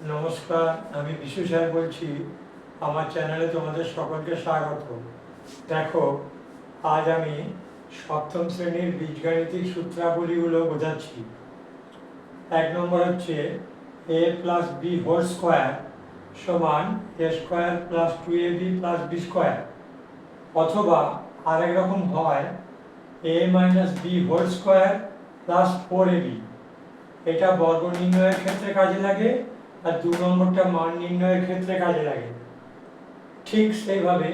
নমস্কার, আমি বিশু স্যার বলছি। আমার চ্যানেলে তোমাদের সকলকে স্বাগত। দেখো, আজ আমি সপ্তম শ্রেণীর বীজগাণিতিক সূত্রাবলীগুলো বোঝাচ্ছি। 1 নম্বর হচ্ছে a plus B whole square সমান a square plus 2ab plus B square, অথবা আরেক রকম হয় a minus B whole square plus 4ab। এটা বর্গ নির্ণয়ের ক্ষেত্রে কাজে লাগে, আর 2 নম্বরটা মান নির্ণয়ের ক্ষেত্রে কাজে লাগে। ঠিক সেইভাবে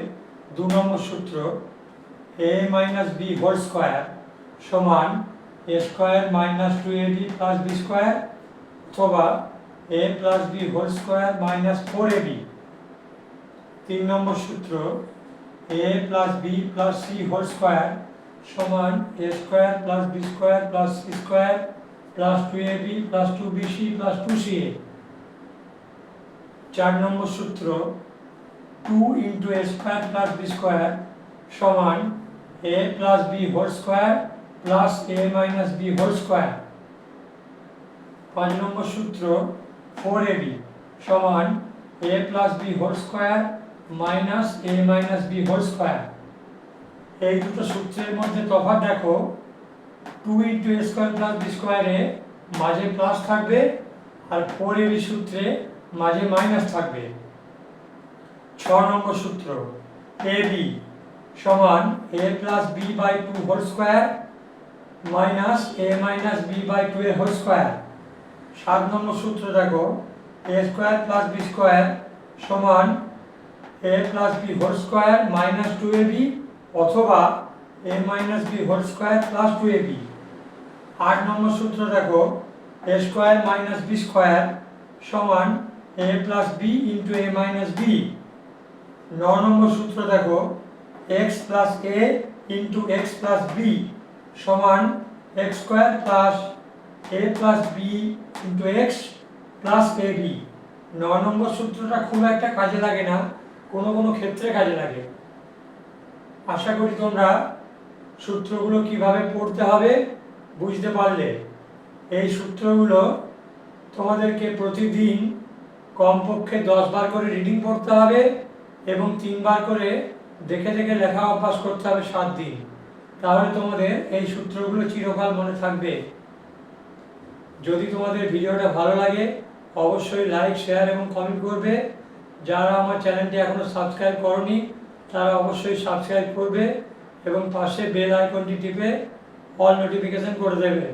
2 নম্বর সূত্র a minus B whole square সমান a square minus 2ab plus B square, অথবা a plus B whole square minus 4ab। 3 number সূত্র a plus B plus C whole square সমান a square plus B square plus C square plus 2ab plus 2bc plus 2ca। 4 number সূত্র 2 into a square plus B square সমান a plus B whole square plus a minus B whole square. 5 number সূত্র 4ab সমান a plus B whole square minus a minus B whole square. এই দুটো সূত্রের মধ্যে তফাৎ দেখো, 2 into a square plus B স্কোয়ারে মাঝে প্লাস থাকবে, আর 4ab সূত্রে মাঝে মাইনাস থাকবে। 6 নম্বর সূত্র ab সমান a plus B by 2 whole square minus a minus B by 2 এর হোল স্কোয়ার। 7 নম্বর সূত্র দেখো, a square plus B square সমান a plus B whole square minus 2ab, অথবা a minus B whole square plus 2ab। 8 number সূত্র দেখো, a square minus B square সমান a plus B into a minus B. 9 number সূত্র দেখো, x plus a into X plus B সমান x square plus a plus B into X plus ab। 9 number সূত্রটা খুব একটা কাজে লাগে না, কোনো কোনো ক্ষেত্রে কাজে লাগে। আশা করি তোমরা সূত্রগুলো কিভাবে পড়তে হবে বুঝতে পারলে। এই সূত্রগুলো তোমাদেরকে প্রতিদিন কমপক্ষে 10 বার করে রিডিং পড়তে হবে, এবং 3 বার করে দেখে দেখে লেখা অভ্যাস করতে হবে 7 দিন। তাহলে তোমাদের এই সূত্রগুলো চিরকাল মনে থাকবে। যদি তোমাদের ভিডিওটা ভালো লাগে অবশ্যই লাইক, শেয়ার এবং কমেন্ট করবে। যারা আমার চ্যানেলটি এখনো সাবস্ক্রাইব করনি তারা অবশ্যই সাবস্ক্রাইব করবে, এবং পাশে বেল আইকনটি টিপে অল নোটিফিকেশন করে দেবে।